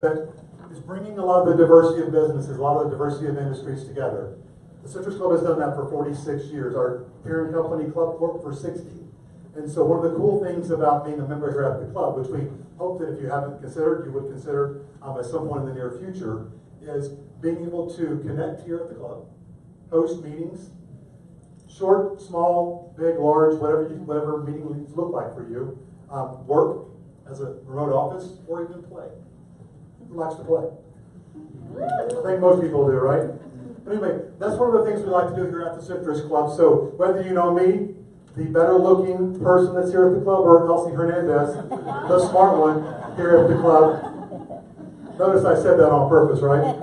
that is bringing a lot of the diversity of businesses, a lot of the diversity of industries together. The Citrus Club has done that for 46 years. Our parent company, Club Corp, for 60. And so one of the cool things about being a member here at the club, which we hope that if you haven't considered, you would consider at some point in the near future, is being able to connect here at the club, host meetings, short, small, big, large, whatever meetings look like for you, work as a remote office, or even play. Who likes to play? I think most people do, right? Anyway, that's one of the things we like to do here at the Citrus Club. So whether you know me, the better looking person that's here at the club, or Elsie Hernandez, the smart one here at the club. Notice I said that on purpose, right?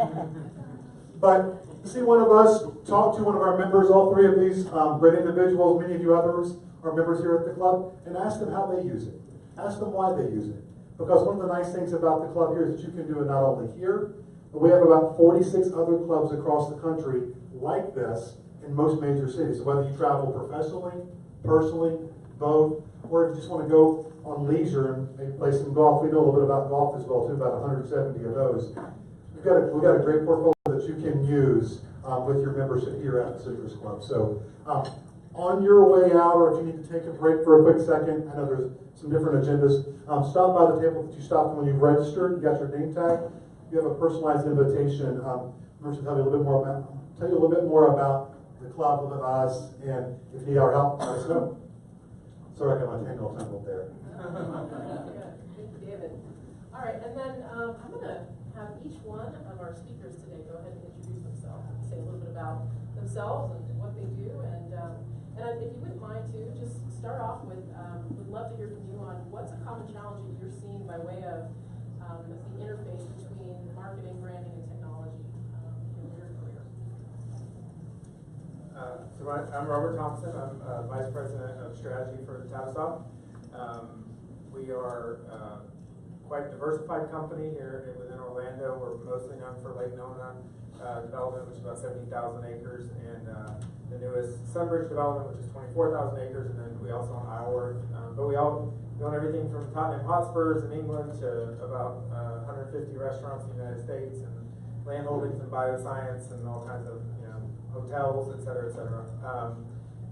But see one of us talk to one of our members, all three of these great individuals, many of you others are members here at the club, and ask them how they use it. Ask them why they use it. Because one of the nice things about the club here is that you can do it not only here, but we have about 46 other clubs across the country like this in most major cities. So whether you travel professionally, personally, both, or if you just want to go on leisure and maybe play some golf. We know a little bit about golf as well, too, about 170 of those. We've got a great portfolio that you can use with your membership here at the Citrus Club. So on your way out, or if you need to take a break for a quick second, I know there's some different agendas, stop by the table that you stopped when you've registered, you got your name tag, you have a personalized invitation. Members will tell you a little bit more about the club, a little bit about us, and if you need our help, let us know. Sorry, I got my tangle tumbled there. Thank you, David. All right, and then I'm going to have each one of our speakers today go ahead and introduce themselves, and say a little bit about themselves and what they do, and if you wouldn't mind too, just start off with, would love to hear from you on what's a common challenge that you're seeing by way of the interface between marketing, branding, and technology in your career. I'm Robert Thompson. I'm Vice President of Strategy for Tavistock. We are quite a diversified company here within Orlando. We're mostly known for Lake Nona development, which is about 70,000 acres, and the newest Sunbridge development, which is 24,000 acres, and then we also own Isleworth. But we own everything from Tottenham Hotspurs in England to about 150 restaurants in the United States, and land holdings in bioscience, and all kinds of hotels, et cetera, et cetera.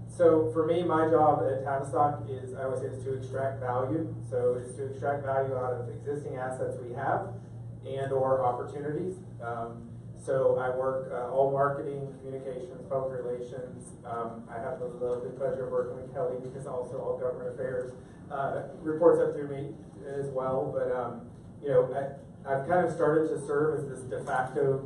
So for me, my job at Tavistock is, I always say, is to extract value. So it's to extract value out of existing assets we have and or opportunities. So I work all marketing, communications, public relations. I have the lovely pleasure of working with Kelly, because also all government affairs reports up through me as well. But I've kind of started to serve as this de facto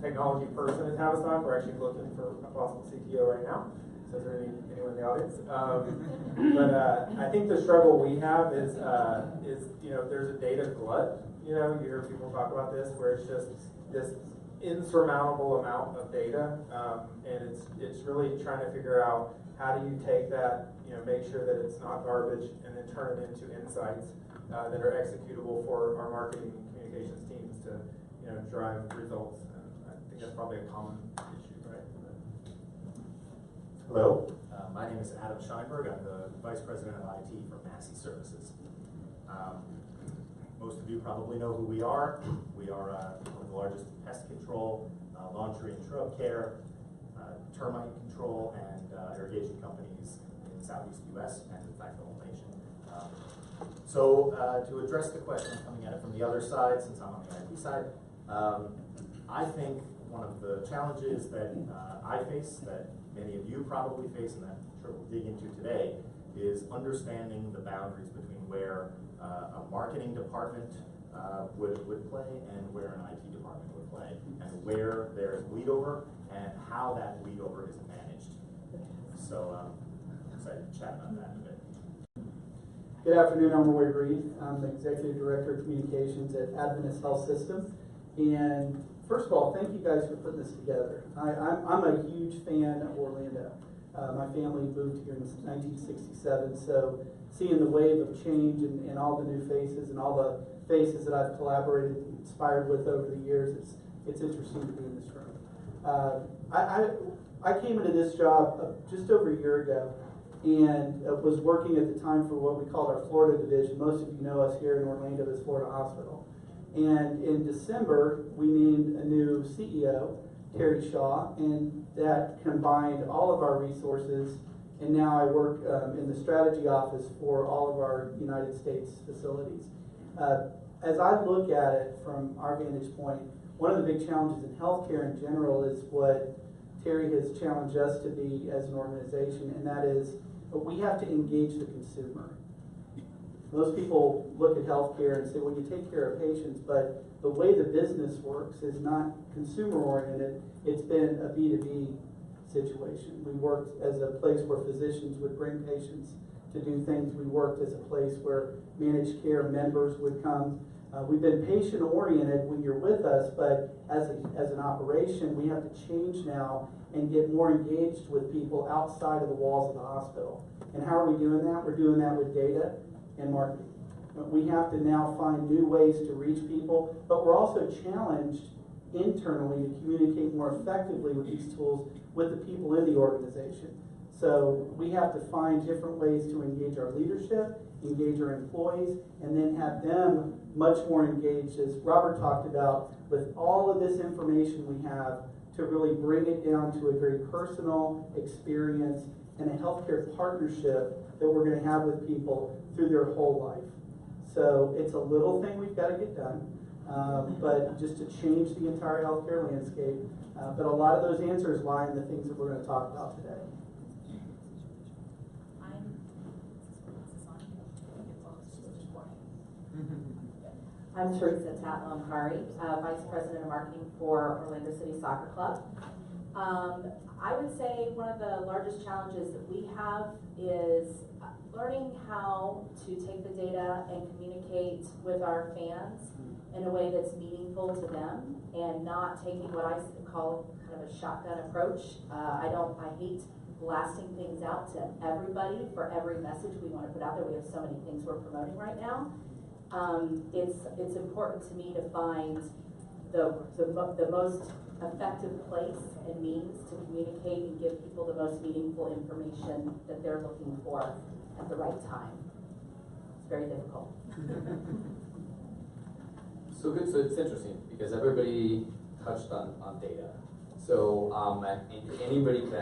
technology person at Tavistock. We're actually looking for a possible CTO right now. So is there anyone in the audience? But I think the struggle we have is there's a data glut. You hear people talk about this, where it's just this insurmountable amount of data, and it's really trying to figure out how do you take that, make sure that it's not garbage, and then turn it into insights that are executable for our marketing and communications teams to drive results. And I think that's probably a common issue, right? Hello, my name is Adam Scheinberg. I'm the Vice President of IT for Massey Services. Most of you probably know who we are. We are one of the largest pest control, laundry and shrub care, termite control, and irrigation companies in the Southeast U.S. and in fact the whole nation. So to address the question, coming at it from the other side, since I'm on the IT side, I think one of the challenges that I face, that many of you probably face, and that I'm sure we'll dig into today, is understanding the boundaries between where a marketing department would play and where an IT department would play, and where there's bleed over and how that bleed over is managed. So I'm excited to chat about that in a bit. Good afternoon, I'm Roy Reed. I'm the Executive Director of Communications at Adventist Health System. And first of all, thank you guys for putting this together. I'm a huge fan of Orlando. My family moved here in 1967, so seeing the wave of change and all the new faces and all the faces that I've collaborated and inspired with over the years, it's interesting to be in this room. I came into this job just over a year ago, and was working at the time for what we called our Florida division. Most of you know us here in Orlando as Florida Hospital. And in December, we named a new CEO, Terry Shaw, and that combined all of our resources. And now I work in the strategy office for all of our United States facilities. As I look at it from our vantage point, one of the big challenges in healthcare in general is what Terry has challenged us to be as an organization, and that is we have to engage the consumer. Most people look at healthcare and say, well, you take care of patients, but the way the business works is not consumer-oriented. It's been a B2B situation. We worked as a place where physicians would bring patients to do things. We worked as a place where managed care members would come. We've been patient-oriented when you're with us, but as an operation, we have to change now and get more engaged with people outside of the walls of the hospital. And how are we doing that? We're doing that with data and marketing. We have to now find new ways to reach people, but we're also challenged internally to communicate more effectively with these tools with the people in the organization. So we have to find different ways to engage our leadership, engage our employees, and then have them much more engaged, as Robert talked about, with all of this information we have to really bring it down to a very personal experience and a healthcare partnership that we're going to have with people through their whole life. So it's a little thing we've got to get done, but just to change the entire healthcare landscape. But a lot of those answers lie in the things that we're going to talk about today. I'm Teresa Tatlam-Kari, Vice President of Marketing for Orlando City Soccer Club. I would say one of the largest challenges that we have is learning how to take the data and communicate with our fans in a way that's meaningful to them and not taking what I call kind of a shotgun approach. I hate blasting things out to everybody for every message we want to put out there. We have so many things we're promoting right now. It's important to me to find the most effective place and means to communicate and give people the most meaningful information that they're looking for at the right time. It's very difficult. So good. So it's interesting because everybody touched on data. So anybody can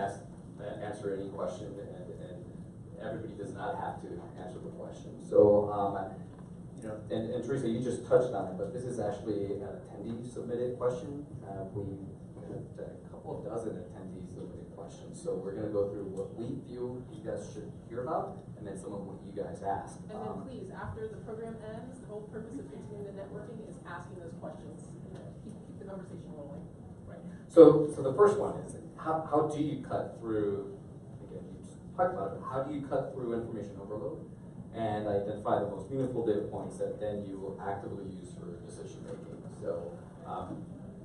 answer any question, and everybody does not have to answer the question. So and Teresa, you just touched on it, but this is actually an attendee submitted question. We had a couple of dozen attendees submitted questions. So we're going to go through what we feel you guys should hear about, and then some of what you guys asked. And then please, after the program ends, the whole purpose of continuing the networking is asking those questions. Keep the conversation rolling. Right. So the first one is, how do you cut through, again, you talked about it, how do you cut through information overload and identify the most meaningful data points that then you will actively use for decision making? So,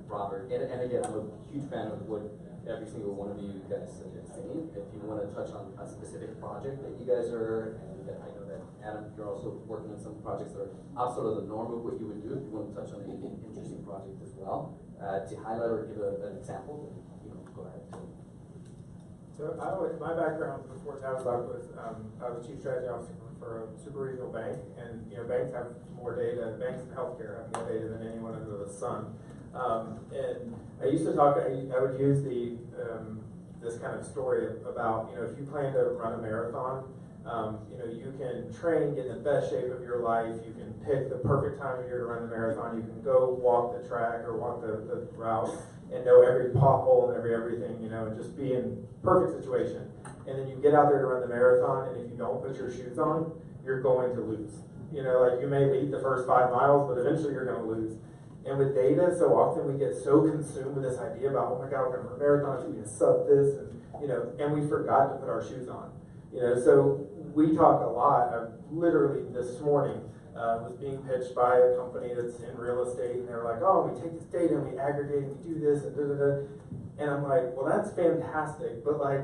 Robert, and again, I'm a huge fan of what every single one of you guys have saying. If you want to touch on a specific project that you guys are, and I know that Adam, you're also working on some projects that are outside of the norm of what you would do. If you want to touch on any interesting project as well, to highlight or give an example, go ahead. So my background before Tavistock was I was chief strategy officer for a super regional bank, and banks have more data. Banks and healthcare have more data than anyone under the sun. And I used to talk. I would use this kind of story about if you plan to run a marathon, you can train, get in the best shape of your life. You can pick the perfect time of year to run the marathon. You can go walk the track or walk the route and know every pothole and everything, and just be in perfect situation. And then you get out there to run the marathon, and if you don't put your shoes on, you're going to lose. Like you may lead the first 5 miles, but eventually you're going to lose. And with data, so often we get so consumed with this idea about, oh my God, we're going to run a marathon, so we can sub this, and we forgot to put our shoes on. So we talk a lot. Literally this morning was being pitched by a company that's in real estate, and they're like, oh, we take this data and we aggregate and we do this and da-da-da. And I'm like, well, that's fantastic, but like,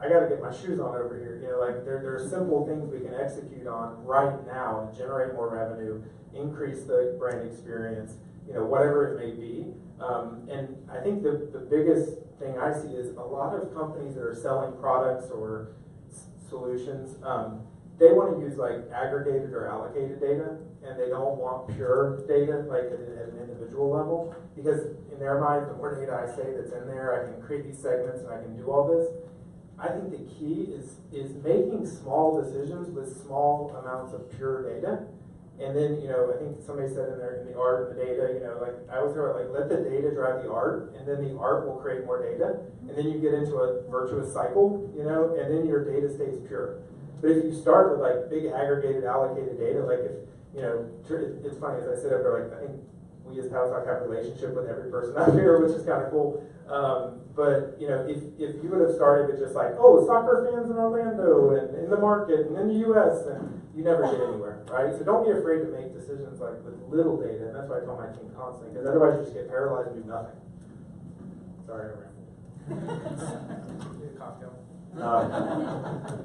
I got to get my shoes on over here. Like there are simple things we can execute on right now and generate more revenue, increase the brand experience, whatever it may be. And I think the biggest thing I see is a lot of companies that are selling products or solutions, they want to use like aggregated or allocated data, and they don't want pure data like at an individual level, because in their mind, the more data I say that's in there, I can create these segments and I can do all this. I think the key is making small decisions with small amounts of pure data. And then, I think somebody said in there, in the art of the data, like I always hear like, let the data drive the art, and then the art will create more data. And then you get into a virtuous cycle, and then your data stays pure. But if you start with like big aggregated, allocated data, like if, it's funny, as I sit up there, like I think we as Tavistock have a relationship with every person out here, which is kind of cool. But if you would have started with just like, oh, soccer fans in Orlando and in the market and in the U.S., and you never get anywhere, right? So don't be afraid to make decisions like with little data, and that's why I tell my team constantly, because otherwise you just get paralyzed and do nothing. Sorry, I rambled. Need a cocktail.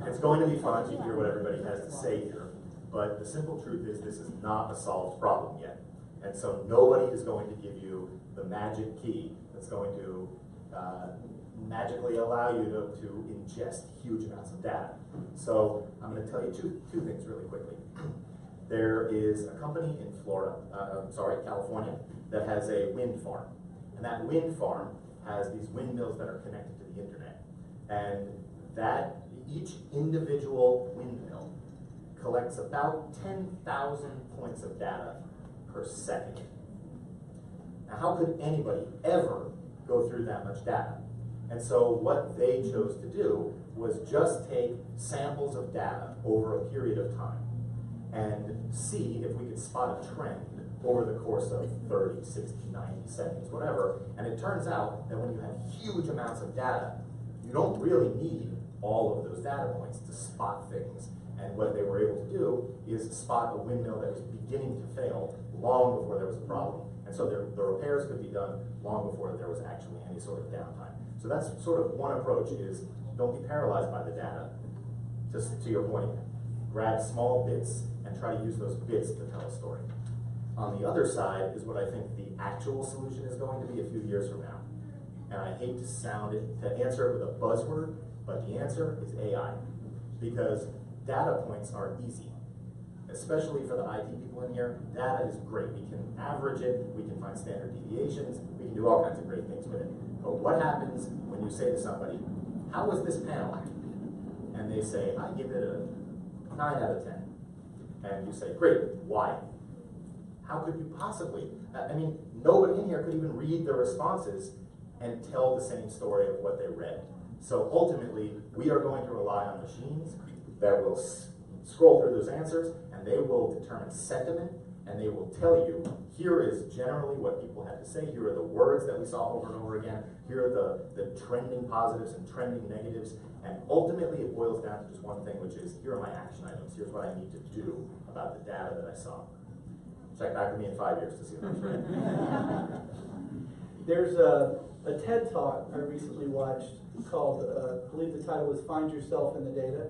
It's going to be fun to hear what everybody has to say here, but the simple truth is this is not a solved problem yet. And so nobody is going to give you the magic key that's going to magically allow you to ingest huge amounts of data. So I'm going to tell you two things really quickly. There is a company in California, that has a wind farm. And that wind farm has these windmills that are connected to the internet. And each individual windmill collects about 10,000 points of data per second. Now, how could anybody ever go through that much data? And so what they chose to do was just take samples of data over a period of time and see if we could spot a trend over the course of 30, 60, 90 seconds, whatever. And it turns out that when you have huge amounts of data, you don't really need all of those data points to spot things. And what they were able to do is spot a windmill that was beginning to fail long before there was a problem. And so the repairs could be done long before there was actually any sort of downtime. So that's sort of one approach, is don't be paralyzed by the data. Just to your point, grab small bits and try to use those bits to tell a story. On the other side is what I think the actual solution is going to be a few years from now. And I hate to answer it with a buzzword, but the answer is AI. Because data points are easy. Especially for the IT people in here, data is great. We can average it, we can find standard deviations, we can do all kinds of great things with it. But what happens when you say to somebody, how was this panel? And they say, I give it a 9 out of 10. And you say, great, why? How could you possibly? I mean, nobody in here could even read the responses and tell the same story of what they read. So ultimately, we are going to rely on machines that will scroll through those answers, and they will determine sentiment, and they will tell you, here is generally what people had to say, here are the words that we saw over and over again, here are the trending positives and trending negatives, and ultimately it boils down to just one thing, which is, here are my action items, here's what I need to do about the data that I saw. Check back with me in 5 years to see if that's right. There's a TED Talk I recently watched called, I believe the title was Find Yourself in the Data.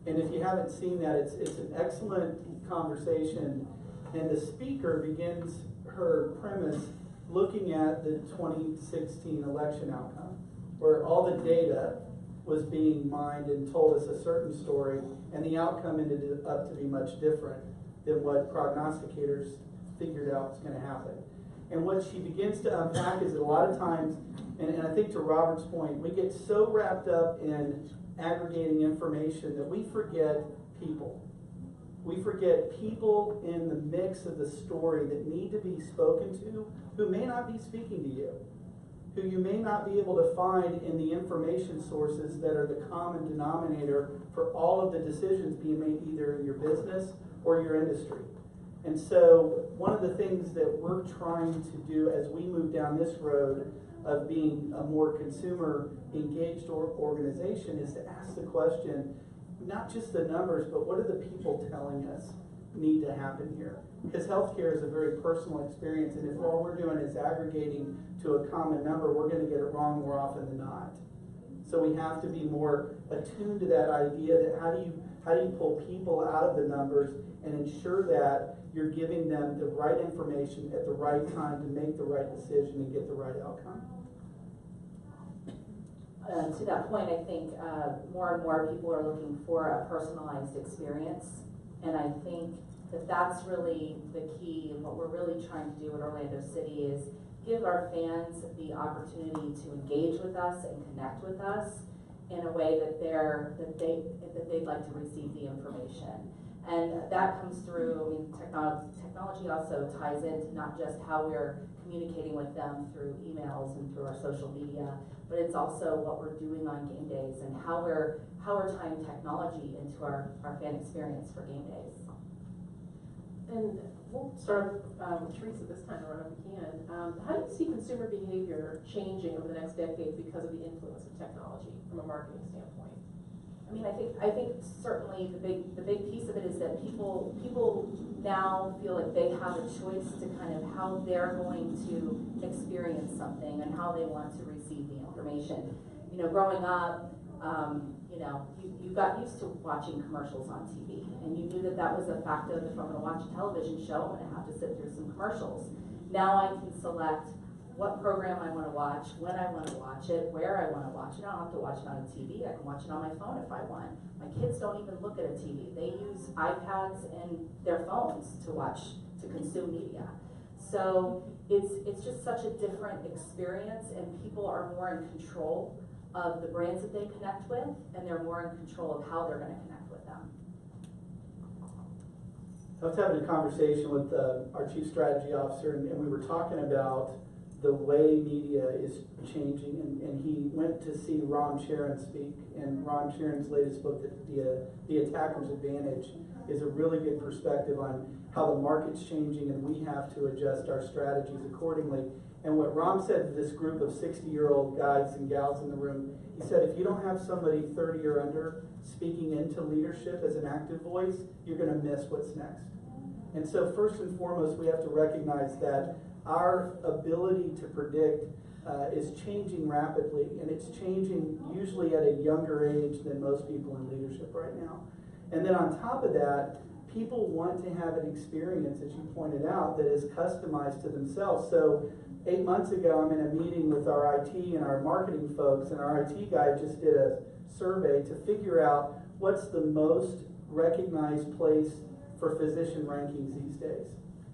And if you haven't seen that, it's an excellent conversation. And the speaker begins her premise looking at the 2016 election outcome, where all the data was being mined and told us a certain story, and the outcome ended up to be much different than what prognosticators figured out was going to happen. And what she begins to unpack is that a lot of times, and I think to Robert's point, we get so wrapped up in aggregating information that we forget people. We forget people in the mix of the story that need to be spoken to, who may not be speaking to you, who you may not be able to find in the information sources that are the common denominator for all of the decisions being made either in your business or your industry. And so one of the things that we're trying to do as we move down this road of being a more consumer engaged organization is to ask the question, not just the numbers, but what are the people telling us need to happen here? Because healthcare is a very personal experience, and if all we're doing is aggregating to a common number, we're going to get it wrong more often than not. So we have to be more attuned to that idea that how do you pull people out of the numbers and ensure that you're giving them the right information at the right time to make the right decision and get the right outcome. to that point, I think more and more people are looking for a personalized experience, and I think that that's really the key. And what we're really trying to do at Orlando City is give our fans the opportunity to engage with us and connect with us in a way that they'd like to receive the information. And that comes through, I mean, technology also ties into not just how we're communicating with them through emails and through our social media, but it's also what we're doing on game days and how we're tying technology into our fan experience for game days. And we'll start with Teresa this time around if we can. How do you see consumer behavior changing over the next decade because of the influence of technology from a marketing standpoint? I mean, I think certainly the big piece of it is that people now feel like they have a choice to kind of how they're going to experience something and how they want to receive the information. You know, growing up, you know, you got used to watching commercials on TV, and you knew that that was a fact of, if I'm going to watch a television show, I'm going to have to sit through some commercials. Now I can select what program I want to watch, when I want to watch it, where I want to watch it. I don't have to watch it on a TV. I can watch it on my phone if I want. My kids don't even look at a TV. They use iPads and their phones to consume media. So it's just such a different experience, and people are more in control of the brands that they connect with, and they're more in control of how they're going to connect with them. I was having a conversation with our Chief Strategy Officer, and we were talking about the way media is changing, and he went to see Ron Sharon speak, and Ron Sharon's latest book, The Attacker's Advantage, is a really good perspective on how the market's changing, and we have to adjust our strategies accordingly. And what Ron said to this group of 60-year-old guys and gals in the room, he said, if you don't have somebody 30 or under speaking into leadership as an active voice, you're going to miss what's next. And so first and foremost, we have to recognize that our ability to predict is changing rapidly, and it's changing usually at a younger age than most people in leadership right now. And then on top of that, people want to have an experience, as you pointed out, that is customized to themselves. So 8 months ago, I'm in a meeting with our IT and our marketing folks, and our IT guy just did a survey to figure out what's the most recognized place for physician rankings these days,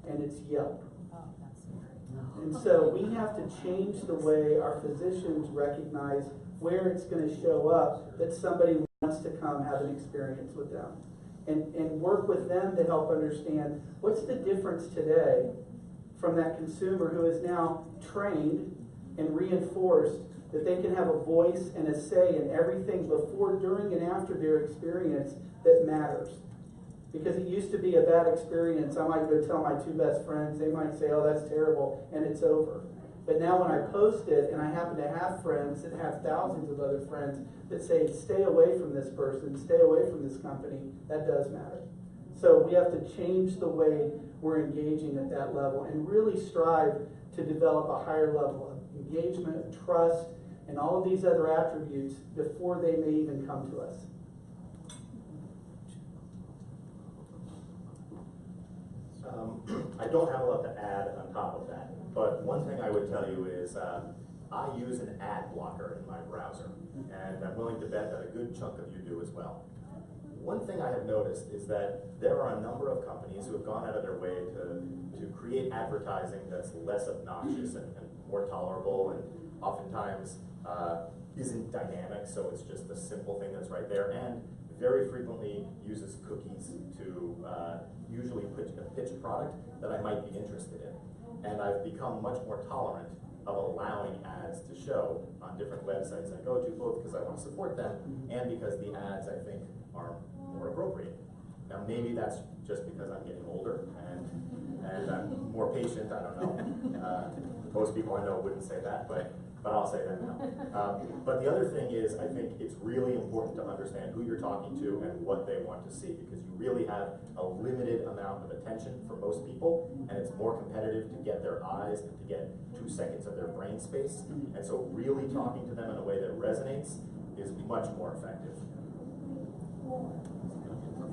and it's Yelp. And so we have to change the way our physicians recognize where it's going to show up that somebody wants to come have an experience with them, and work with them to help understand what's the difference today from that consumer who is now trained and reinforced that they can have a voice and a say in everything before, during, and after their experience that matters. Because it used to be a bad experience. I might go tell my two best friends, they might say, oh, that's terrible, and it's over. But now when I post it, and I happen to have friends that have thousands of other friends that say, stay away from this person, stay away from this company, that does matter. So we have to change the way we're engaging at that level and really strive to develop a higher level of engagement, trust, and all of these other attributes before they may even come to us. I don't have a lot to add on top of that, but one thing I would tell you is I use an ad blocker in my browser, and I'm willing to bet that a good chunk of you do as well. One thing I have noticed is that there are a number of companies who have gone out of their way to create advertising that's less obnoxious and more tolerable, and oftentimes isn't dynamic, so it's just a simple thing that's right there, and very frequently uses cookies to usually pitch a product that I might be interested in. And I've become much more tolerant of allowing ads to show on different websites I go to, both because I want to support them and because the ads, I think, are more appropriate. Now, maybe that's just because I'm getting older and I'm more patient, I don't know. Most people I know wouldn't say that, but I'll say that now. But the other thing is, I think it's really important to understand who you're talking to and what they want to see, because you really have a limited amount of attention for most people, and it's more competitive to get their eyes and to get 2 seconds of their brain space. And so really talking to them in a way that resonates is much more effective.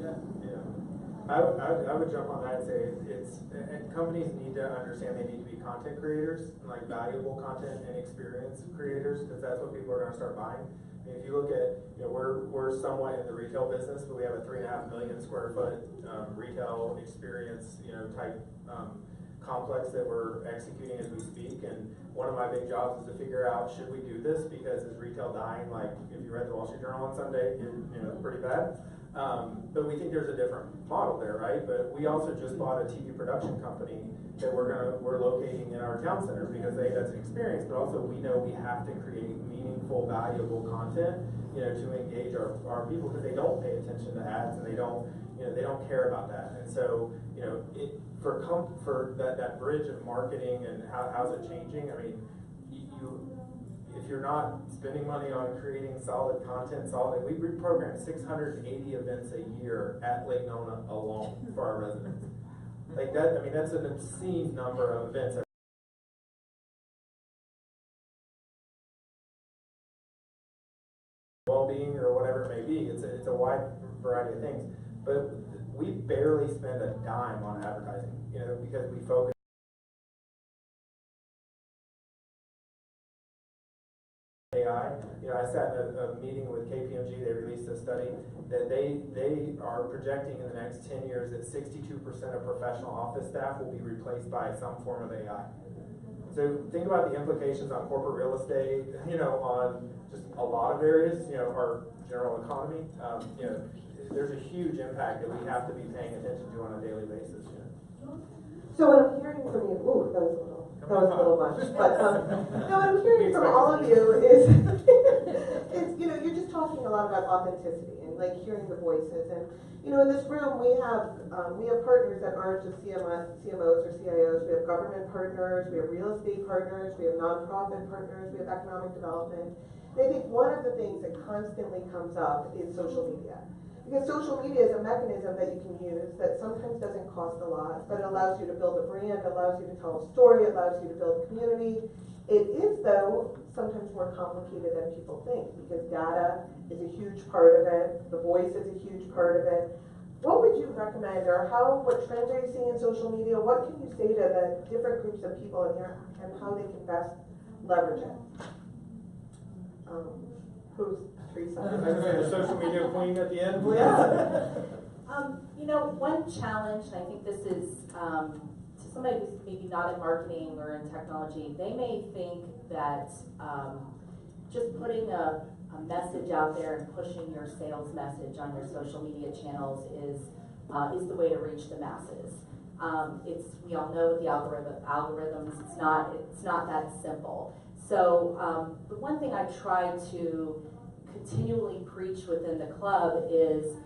Yeah. I would jump on that and say and companies need to understand they need to be content creators, and like valuable content and experience creators, because that's what people are going to start buying. I mean, if you look at, we're somewhat in the retail business, but we have a 3.5 million square foot retail experience, type complex that we're executing as we speak. And one of my big jobs is to figure out, should we do this? Because is retail dying? Like, if you read the Wall Street Journal on Sunday, it's pretty bad. But we think there's a different model there, right? But we also just bought a TV production company that we're locating in our town center, because that's an experience, but also we know we have to create meaningful, valuable content, to engage our people, because they don't pay attention to ads, and they don't care about that. And so, for that bridge of marketing and how's it changing, I mean, if you're not spending money on creating solid content, we reprogram 680 events a year at Lake Nona alone for our residents. Like that, I mean, that's an obscene number of events. Well-being or whatever it may be, it's a wide variety of things. But we barely spend a dime on advertising, because we focus. AI. I sat in a meeting with KPMG. They released a study that they are projecting in the next 10 years that 62% of professional office staff will be replaced by some form of AI. So think about the implications on corporate real estate, on just a lot of areas, our general economy. There's a huge impact that we have to be paying attention to on a daily basis. So what I'm hearing from you, that was a little much, but no, what I'm hearing from all of you is, you're just talking a lot about authenticity and like hearing the voices. And in this room we have partners that aren't just CMOs or CIOs. We have government partners, we have real estate partners, we have nonprofit partners, we have economic development. And I think one of the things that constantly comes up is social media. Because social media is a mechanism that you can use that sometimes doesn't cost a lot, but it allows you to build a brand, it allows you to tell a story, it allows you to build community. It is, though, sometimes more complicated than people think, because data is a huge part of it, the voice is a huge part of it. What would you recommend, or what trends are you seeing in social media? What can you say to the different groups of people in here and how they can best leverage it? Who's The social media queen at the end, please. One challenge, and I think this is to somebody who's maybe not in marketing or in technology, they may think that just putting a message out there and pushing your sales message on your social media channels is the way to reach the masses. We all know with the algorithms, it's not that simple. So the one thing I try to continually preach within the club is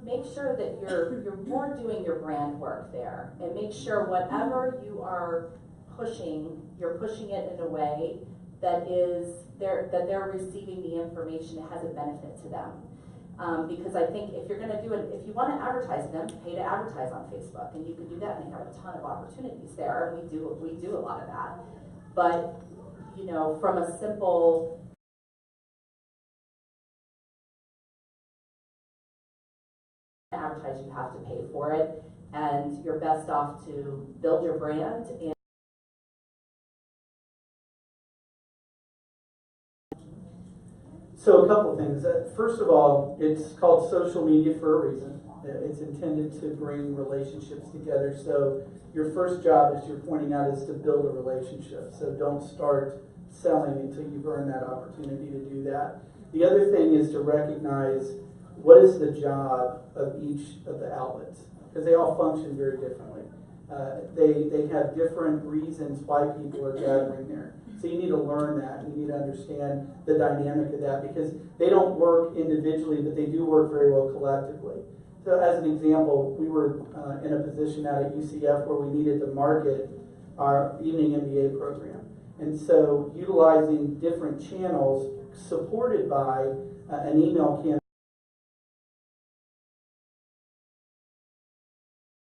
make sure that you're more doing your brand work there, and make sure whatever you are pushing, you're pushing it in a way that they're receiving the information that has a benefit to them. Because I think if you're going to do it, if you want to advertise them, pay to advertise on Facebook, and you can do that, and they have a ton of opportunities there, and we do a lot of that. But from a simple advertise, you have to pay for it, and you're best off to build your brand. And so a couple things. First of all, it's called social media for a reason. It's intended to bring relationships together. So your first job, as you're pointing out, is to build a relationship. So don't start selling until you've earned that opportunity to do that. The other thing is to recognize what is the job of each of the outlets, because they all function very differently. They have different reasons why people are gathering there. So you need to learn that, and you need to understand the dynamic of that, because they don't work individually, but they do work very well collectively. So as an example, we were in a position out at UCF where we needed to market our evening MBA program. And so utilizing different channels supported by an email campaign,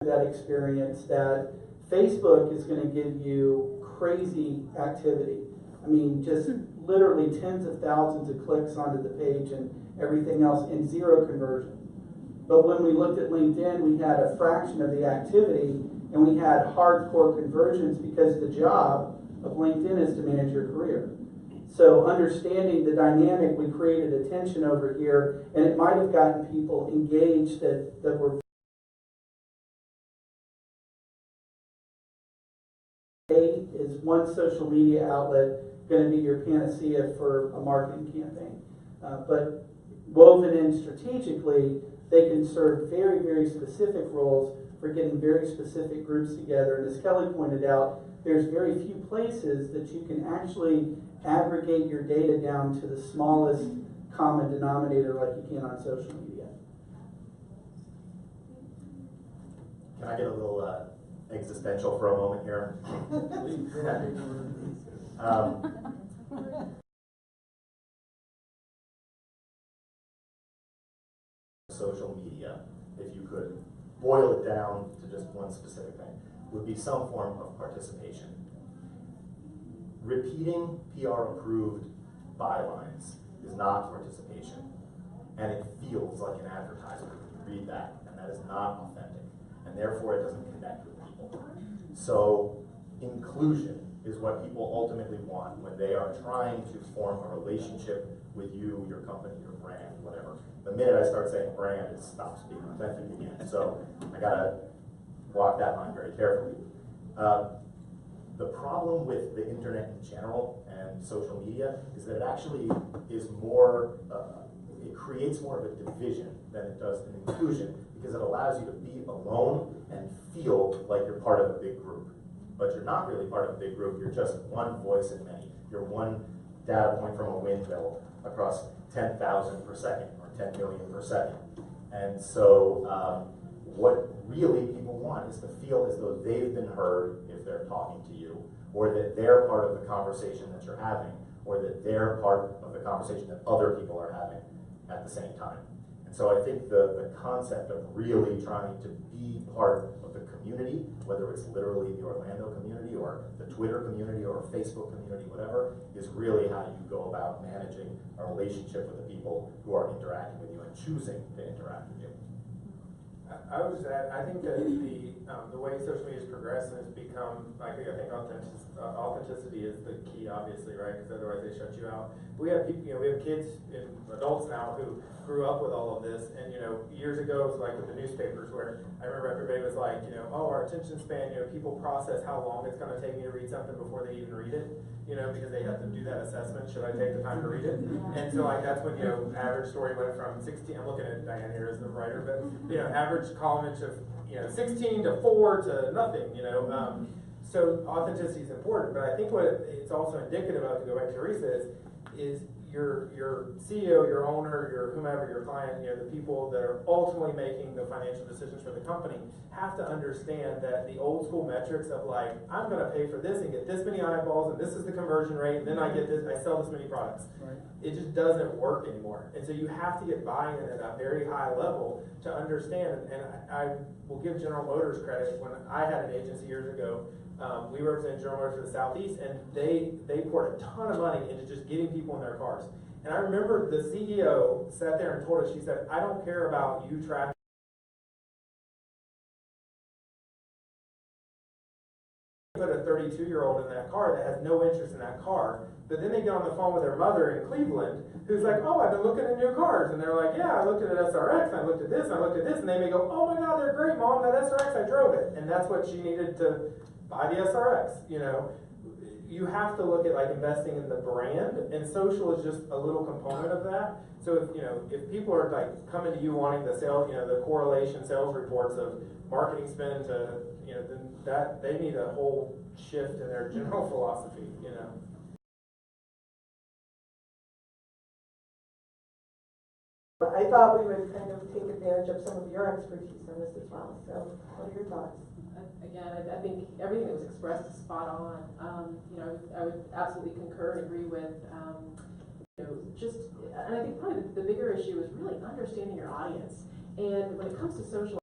that experience that Facebook is going to give you crazy activity. I mean, just literally tens of thousands of clicks onto the page and everything else, and zero conversion. But when we looked at LinkedIn, we had a fraction of the activity, and we had hardcore conversions because the job of LinkedIn is to manage your career. So understanding the dynamic, we created a tension over here, and it might have gotten people engaged that were is one social media outlet going to be your panacea for a marketing campaign. But woven in strategically, they can serve very, very specific roles for getting very specific groups together. And as Kelly pointed out, there's very few places that you can actually aggregate your data down to the smallest common denominator like you can on social media. Can I get a little existential for a moment here? Social media, if you could boil it down to just one specific thing, would be some form of participation. Repeating PR-approved bylines is not participation, and it feels like an advertisement when you read that, and that is not authentic, and therefore it doesn't connect with people. So inclusion is what people ultimately want when they are trying to form a relationship with you, your company, your brand, whatever. The minute I start saying brand, it stops being authentic again. So I gotta walk that line very carefully. The problem with the internet in general and social media is that it actually is more, it creates more of a division than it does an inclusion, because it allows you to be alone and feel like you're part of a big group. But you're not really part of a big group, you're just one voice in many. You're one data point from a windmill across 10,000 per second or 10 million per second. And so what really people want is to feel as though they've been heard if they're talking to you, or that they're part of the conversation that you're having, or that they're part of the conversation that other people are having at the same time. And so I think the concept of really trying to be part of the community, whether it's literally the Orlando community or the Twitter community or Facebook community, whatever, is really how you go about managing a relationship with the people who are interacting with you and choosing to interact with you. I would just add, I think that the way social media has progressed has become, I think authenticity is the key, obviously, right? Because otherwise they shut you out. But we have people, we have kids and adults now who grew up with all of this, and years ago it was like with the newspapers, where I remember everybody was like, oh, our attention span, people process how long it's going to take me to read something before they even read it, because they have to do that assessment. Should I take the time to read it? And so like that's when average story went from 16. I'm looking at Diane here as the writer, but average columnage of 16 to 4 to nothing. So authenticity is important, but I think what it's also indicative of, to go back to Teresa, is your CEO, your owner, your whomever, your client, the people that are ultimately making the financial decisions for the company have to understand that the old school metrics of like, I'm going to pay for this and get this many eyeballs, and this is the conversion rate, and then I get this, I sell this many products. Right. It just doesn't work anymore. And so you have to get buy-in at a very high level to understand, and I will give General Motors credit. When I had an agency years ago, we represented General Motors for the Southeast, and they poured a ton of money into just getting people in their cars. And I remember the CEO sat there and told us, she said, I don't care about you tracking. Put a 32-year-old in that car that has no interest in that car, but then they get on the phone with their mother in Cleveland, who's like, oh, I've been looking at new cars, and they're like, yeah, I looked at an SRX, and I looked at this, and I looked at this, and they may go, oh my God, they're great, Mom, that SRX, I drove it, and that's what she needed to buy the SRX. You have to look at like investing in the brand, and social is just a little component of that. So if people are like coming to you wanting the sales, the correlation sales reports of marketing spend to, then that they need a whole shift in their general philosophy. I thought we would kind of take advantage of some of your expertise on this as well. So, what are your thoughts? Again, I think everything that was expressed is spot on. I would absolutely concur and agree with, and I think probably the bigger issue is really understanding your audience. And when it comes to social,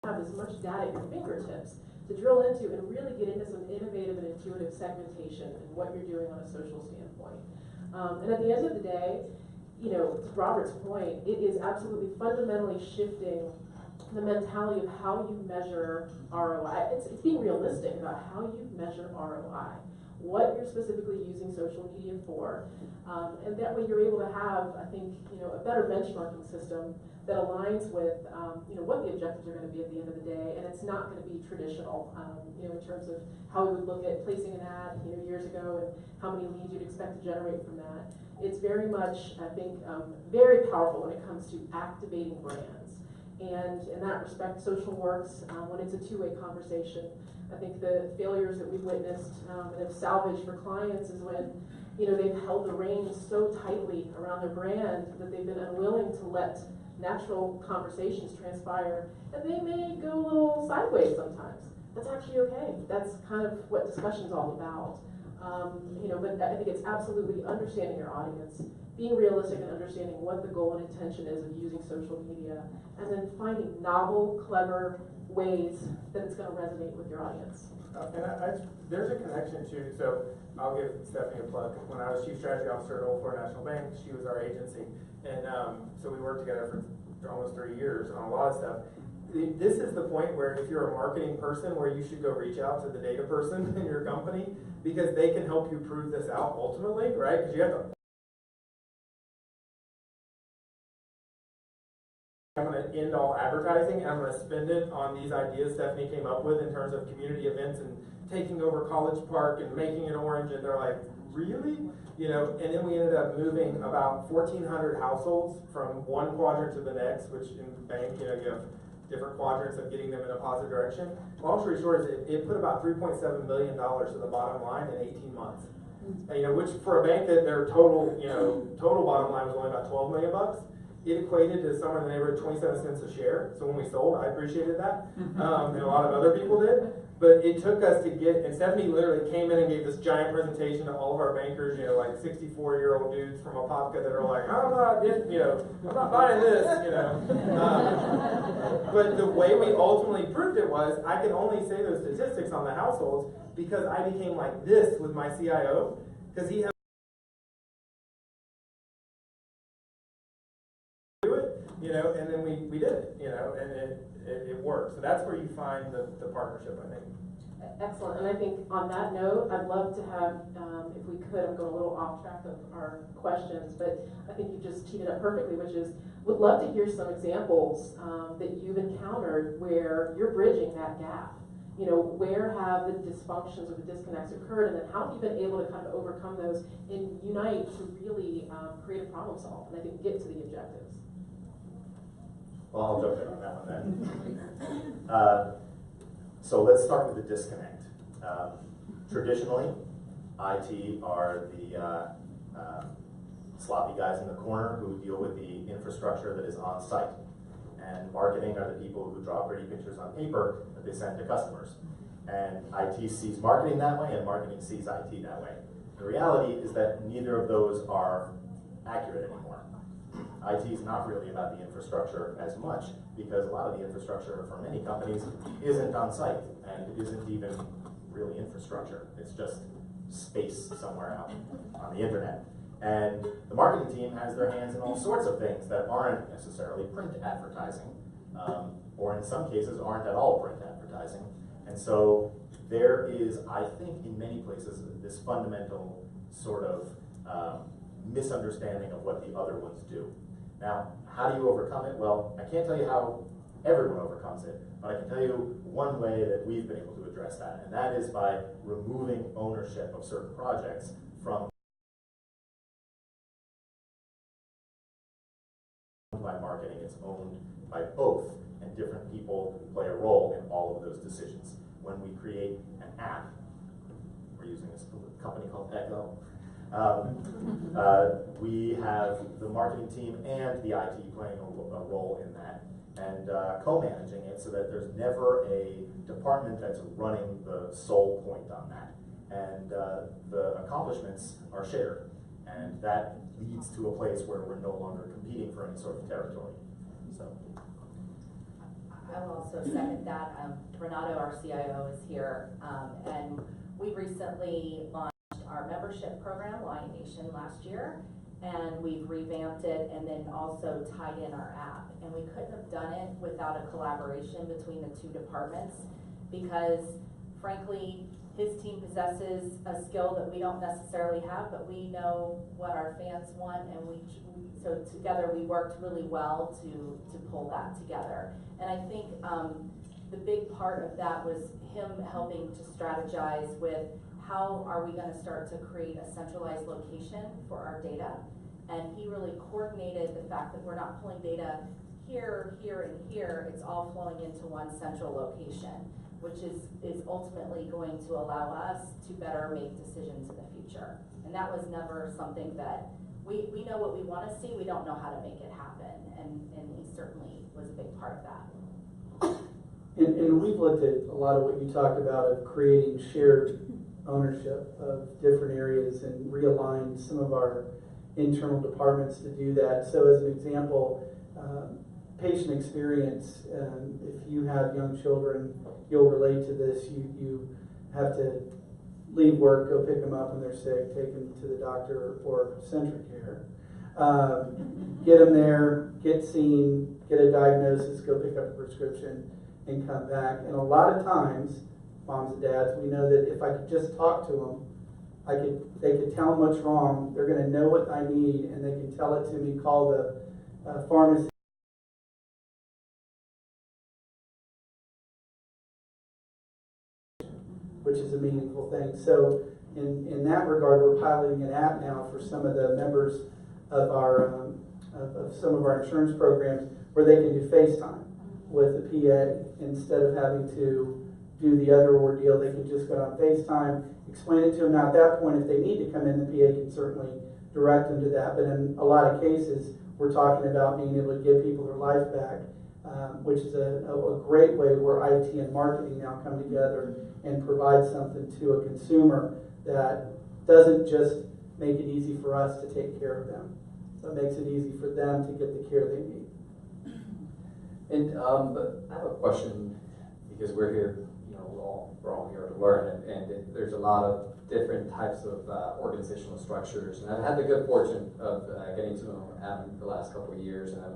have as much data at your fingertips to drill into and really get into some innovative and intuitive segmentation and what you're doing on a social standpoint. And at the end of the day, you know, to Robert's point, it is absolutely fundamentally shifting the mentality of how you measure ROI. It's being realistic about how you measure ROI, what you're specifically using social media for, and that way you're able to have, I think, you know, a better benchmarking system that aligns with, you know, what the objectives are going to be at the end of the day, and it's not going to be traditional, you know, in terms of how we would look at placing an ad, you know, years ago, and how many leads you'd expect to generate from that. It's very much, I think, very powerful when it comes to activating brands. And in that respect, social works when it's a two-way conversation. I think the failures that we've witnessed and have salvaged for clients is when, you know, they've held the reins so tightly around their brand that they've been unwilling to let natural conversations transpire, and they may go a little sideways sometimes. That's actually okay. That's kind of what discussion's all about. You know, but I think it's absolutely understanding your audience, being realistic and understanding what the goal and intention is of using social media, and then finding novel, clever ways that it's going to resonate with your audience. And there's a connection to, so I'll give Stephanie a plug. When I was Chief Strategy Officer at Old Florida National Bank, she was our agency. And so we worked together for almost 3 years on a lot of stuff. This is the point where if you're a marketing person, where you should go reach out to the data person in your company, because they can help you prove this out ultimately, right? Because you have to. I'm going to end all advertising, and I'm going to spend it on these ideas Stephanie came up with in terms of community events and taking over College Park and making it orange. And they're like, really? You know, and then we ended up moving about 1,400 households from one quadrant to the next, which in the bank, you know, you have different quadrants of getting them in a positive direction. Long story short is it put about $3.7 million to the bottom line in 18 months. And, you know, which for a bank that their total, you know, total bottom line was only about 12 million bucks, it equated to somewhere in the neighborhood of 27 cents a share. So when we sold, I appreciated that, and a lot of other people did. But it took us to get, and Stephanie literally came in and gave this giant presentation to all of our bankers, you know, like 64-year-old dudes from Apopka that are like, I'm not getting, you know, I'm not buying this, you know. But the way we ultimately proved it was, I can only say those statistics on the households because I became like this with my CIO, because he had do it, you know, and then we did it, you know, and it worked. So that's where you find the partnership, I think. Excellent, and I think on that note, I'd love to have, if we could, I'm going a little off track of our questions, but I think you just teed it up perfectly, which is, would love to hear some examples that you've encountered where you're bridging that gap. You know, where have the dysfunctions or the disconnects occurred, and then how have you been able to kind of overcome those and unite to really create a problem solve, and I think get to the objectives. Well, I'll jump in on that one then. So let's start with the disconnect. Traditionally, IT are the sloppy guys in the corner who deal with the infrastructure that is on site. And marketing are the people who draw pretty pictures on paper that they send to customers. And IT sees marketing that way, and marketing sees IT that way. The reality is that neither of those are accurate anymore. IT is not really about the infrastructure as much, because a lot of the infrastructure for many companies isn't on site and isn't even really infrastructure. It's just space somewhere out on the internet. And the marketing team has their hands in all sorts of things that aren't necessarily print advertising, or in some cases aren't at all print advertising. And so there is, I think, in many places, this fundamental sort of misunderstanding of what the other ones do. Now, how do you overcome it? Well, I can't tell you how everyone overcomes it, but I can tell you one way that we've been able to address that, and that is by removing ownership of certain projects from by marketing. It's owned by both, and different people play a role in all of those decisions. When we create an app, we're using a company called Echo. We have the marketing team and the IT playing a role in that, and co-managing it so that there's never a department that's running the sole point on that. And the accomplishments are shared, and that leads to a place where we're no longer competing for any sort of territory. So I will also second that. Renato, our CIO, is here, and we recently launched our membership program, Lion Nation, last year, and we've revamped it and then also tied in our app. And we couldn't have done it without a collaboration between the two departments, because frankly, his team possesses a skill that we don't necessarily have, but we know what our fans want, and so together we worked really well to pull that together. And I think the big part of that was him helping to strategize with how are we going to start to create a centralized location for our data. And he really coordinated the fact that we're not pulling data here, here, and here. It's all flowing into one central location, which is ultimately going to allow us to better make decisions in the future. And that was never something that, we know what we want to see, we don't know how to make it happen. And he certainly was a big part of that. And we've looked at a lot of what you talked about of creating shared ownership of different areas and realigned some of our internal departments to do that. So as an example, patient experience, if you have young children, you'll relate to this, you have to leave work, go pick them up when they're sick, take them to the doctor or centric care. Get them there, get seen, get a diagnosis, go pick up a prescription, and come back. And a lot of times, moms and dads, we know that if I could just talk to them, they could tell them what's wrong, they're going to know what I need, and they can tell it to me, call the pharmacy. Which is a meaningful thing. So in that regard, we're piloting an app now for some of the members of our of some of our insurance programs where they can do FaceTime with the PA instead of having to do the other ordeal. They can just go on FaceTime, explain it to them. Now at that point, if they need to come in, the PA can certainly direct them to that. But in a lot of cases, we're talking about being able to give people their life back, which is a great way where IT and marketing now come together and provide something to a consumer that doesn't just make it easy for us to take care of them, but makes it easy for them to get the care they need. And I have a question, because we're here, we're all here to learn, and there's a lot of different types of organizational structures. And I've had the good fortune of getting to know Adam the last couple of years, and I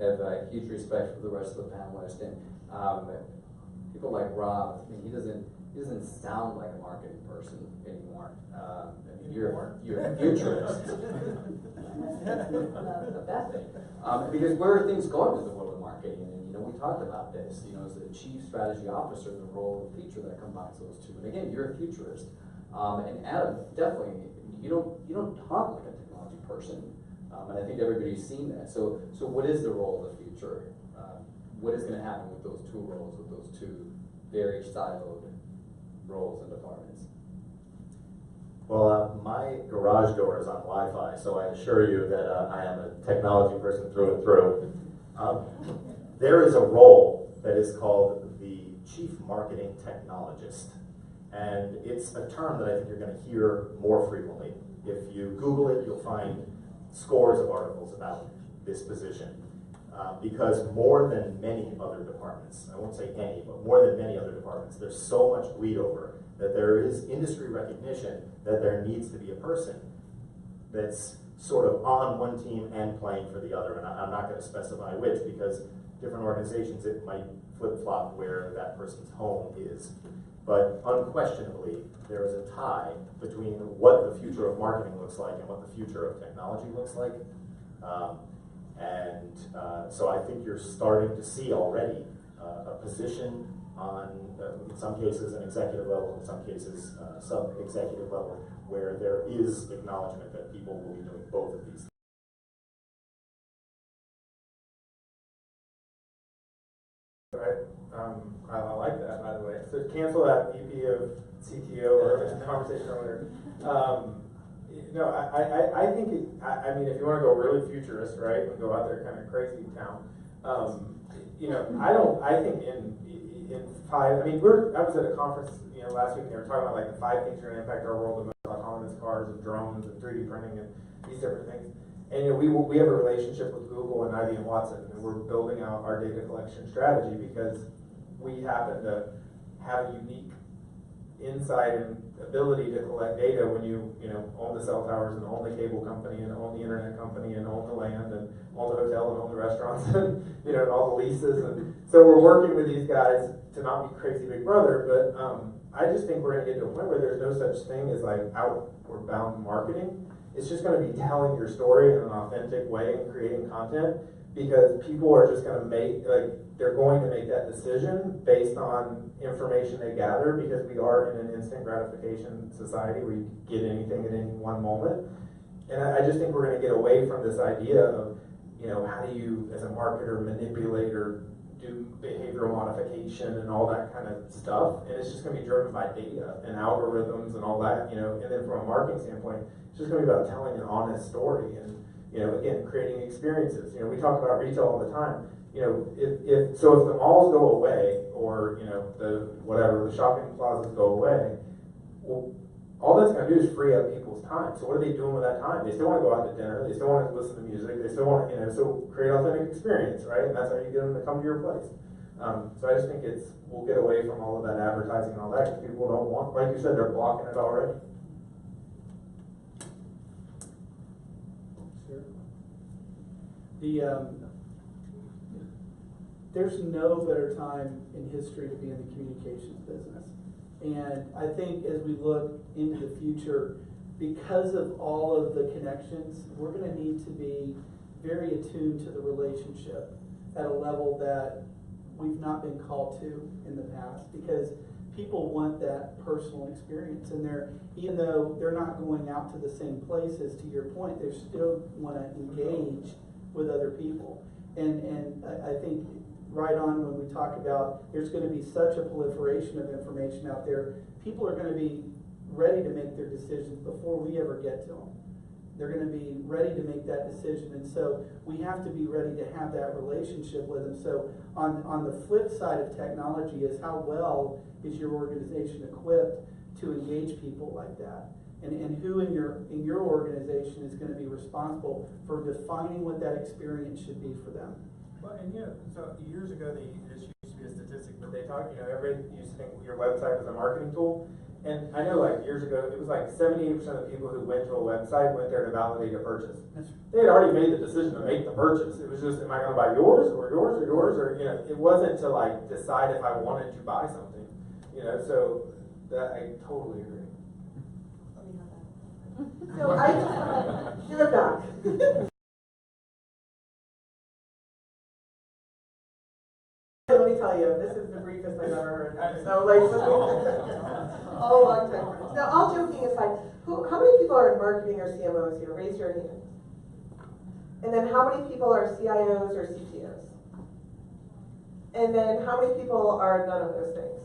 have huge respect for the rest of the panelists. And people like Rob, I mean, he doesn't sound like a marketing person anymore. I mean, you're a futurist. The best thing. Because where are things going with the world of marketing? And we talked about this. As the chief strategy officer, the role of feature that combines those two. And again, you're a futurist. And Adam, definitely, you don't talk like a technology person. And I think everybody's seen that. So what is the role of the future? What is going to happen with those two roles, with those two very siloed roles and departments? Well, my garage door is on Wi-Fi, so I assure you that I am a technology person through and through. There is a role that is called the Chief Marketing Technologist, and it's a term that I think you're going to hear more frequently. If you Google it, you'll find scores of articles about this position. Because more than many other departments, I won't say any, but more than many other departments, there's so much bleed over that there is industry recognition that there needs to be a person that's sort of on one team and playing for the other. And I'm not going to specify which, because different organizations, it might flip-flop where that person's home is. But unquestionably, there is a tie between what the future of marketing looks like and what the future of technology looks like. So I think you're starting to see already a position on, in some cases, an executive level, in some cases, sub-executive level, where there is acknowledgement that people will be doing both of these. Right. I like that, by the way. So cancel that VP of CTO or conversation earlier. I think I mean, if you want to go really futurist, right, and go out there kind of crazy town, I think in five, I was at a conference, last week, and they were talking about like the 5 things that are going to impact our world, the most autonomous cars and drones and 3D printing and these different things. And we have a relationship with Google and IBM Watson, and we're building out our data collection strategy because we happen to have a unique insight and ability to collect data when you own the cell towers and own the cable company and own the internet company and own the land and own the hotel and own the restaurants and and all the leases. And so we're working with these guys to not be crazy big brother, but I just think we're going to get to a point where there's no such thing as like outward bound marketing. It's just going to be telling your story in an authentic way and creating content, because people are just going to they're going to make that decision based on information they gather, because we are in an instant gratification society where you get anything at any one moment. And I just think we're going to get away from this idea of, how do you, as a marketer, manipulate or do behavioral modification and all that kind of stuff. And it's just going to be driven by data and algorithms and all that, and then from a marketing standpoint, it's just going to be about telling an honest story and, again, creating experiences. We talk about retail all the time. If the malls go away, or the shopping plazas go away, well, all that's going to do is free up people's time. So what are they doing with that time? They still want to go out to dinner. They still want to listen to music. They still want to, so create authentic experience, right? And that's how you get them to come to your place. So I just think we'll get away from all of that advertising and all that, because people don't want, like you said, they're blocking it already. Sure. There's no better time in history to be in the communications business. And I think as we look into the future, because of all of the connections, we're going to need to be very attuned to the relationship at a level that we've not been called to in the past, because people want that personal experience. And even though they're not going out to the same places, to your point, they still want to engage with other people. And I think right on when we talk about there's going to be such a proliferation of information out there, people are going to be ready to make their decisions before we ever get to them. They're going to be ready to make that decision, and so we have to be ready to have that relationship with them. So on the flip side of technology is, how well is your organization equipped to engage people like that? And who in your organization is going to be responsible for defining what that experience should be for them? Well, and so years ago, this used to be a statistic, but they talk, everybody used to think your website was a marketing tool. And I know, like, years ago, it was like 78% of the people who went to a website went there to validate a purchase. They had already made the decision to make the purchase. It was just, am I going to buy yours or yours or yours? Or, it wasn't to, like, decide if I wanted to buy something. So that I totally agree. So I just want to give it back. Let me tell you, this is the briefest I've ever heard. So, a long time. Now, all joking aside, how many people are in marketing or CMOs here? Raise your hand. And then how many people are CIOs or CTOs? And then how many people are none of those things?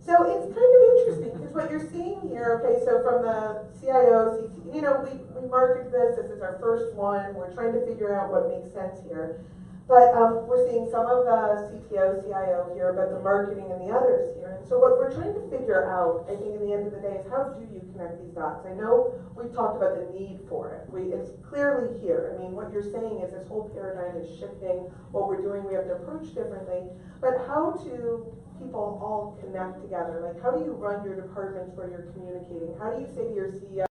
So it's kind of interesting, because what you're seeing here, okay, so from the CIO, CTO, we marketed this is our first one. We're trying to figure out what makes sense here. But we're seeing some of the CTO, CIO here, but the marketing and the others here. And so what we're trying to figure out, I think, in the end of the day, is how do you connect these dots? I know we've talked about the need for it. It's clearly here. I mean, what you're saying is this whole paradigm is shifting. What we're doing, we have to approach differently. But how do people all connect together? Like, how do you run your departments where you're communicating? How do you say to your CEO,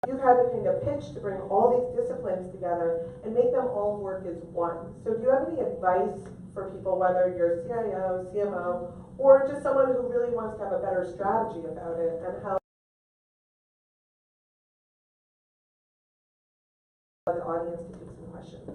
you've had to kind of pitch to bring all these disciplines together and make them all work as one. So do you have any advice for people, whether you're CIO, CMO, or just someone who really wants to have a better strategy about it, and how the audience to take some questions?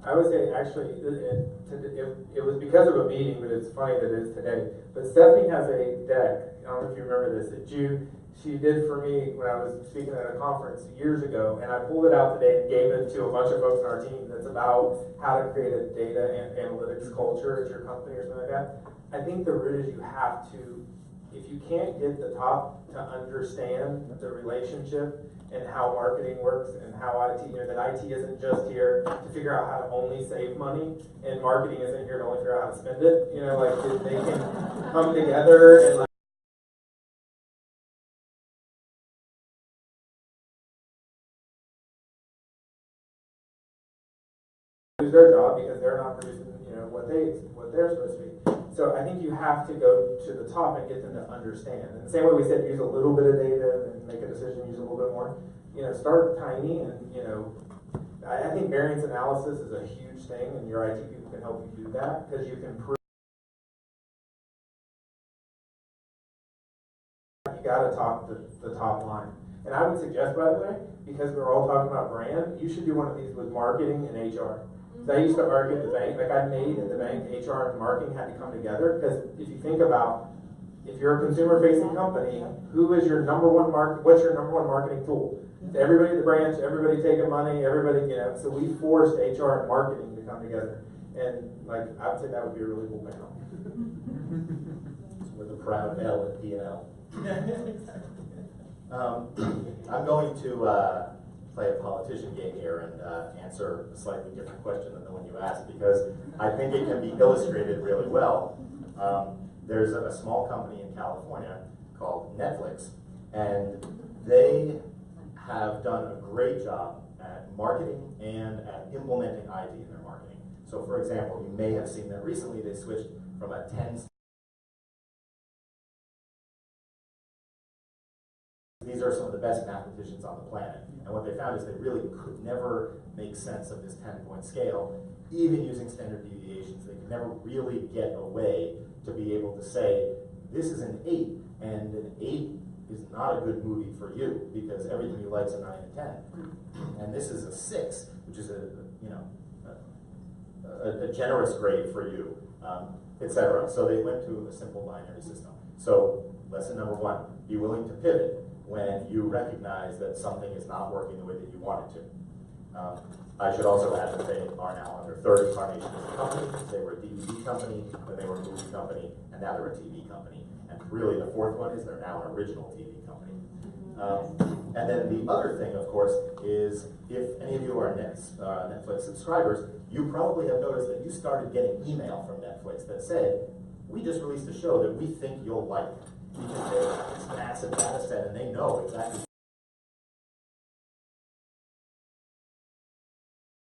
I would say, actually, it was because of a meeting, but it's funny that it is today. But Stephanie has a deck, I don't know if you remember this, that she did for me when I was speaking at a conference years ago, and I pulled it out today and gave it to a bunch of folks on our team. That's about how to create a data and analytics culture at your company or something like that. I think the root is you have to, if you can't get the top to understand the relationship and how marketing works and how IT, that IT isn't just here to figure out how to only save money, and marketing isn't here to only figure out how to spend it. They can come together and lose their job because they're not producing, what they're supposed to be. So I think you have to go to the top and get them to understand. And the same way we said, use a little bit of data and make a decision, use a little bit more. Start tiny, and I think variance analysis is a huge thing, and your IT people can help you do that because you can prove. You got to talk the top line. And I would suggest, by the way, because we're all talking about brand, you should do one of these with marketing and HR. So I used to argue at the bank, like I made in the bank, HR and marketing had to come together, because if you think about, if you're a consumer-facing company, who is your number one what's your number one marketing tool? It's everybody at the branch, everybody taking money, everybody, so we forced HR and marketing to come together. And like, I would say that would be a really cool panel. With a proud L at P&L. I'm going to play a politician game here and answer a slightly different question than the one you asked, because I think it can be illustrated really well. There's a small company in California called Netflix, and they have done a great job at marketing and at implementing IT in their marketing. So for example, you may have seen that recently they switched from a 10. These are some of the best mathematicians on the planet. And what they found is they really could never make sense of this 10-point scale, even using standard deviations. They could never really get a way to be able to say, this is an 8, and an 8 is not a good movie for you, because everything you like is a 9 and 10. And this is a 6, which is a generous grade for you, etc. So they went to a simple binary system. So lesson number 1, be willing to pivot when you recognize that something is not working the way that you want it to. I should also add that they are now on their 3rd incarnation as a company. They were a DVD company, then they were a movie company, and now they're a TV company. And really the 4th one is they're now an original TV company. And then the other thing, of course, is if any of you are Netflix subscribers, you probably have noticed that you started getting email from Netflix that said, we just released a show that we think you'll like. Because they have this massive data set and they know exactly.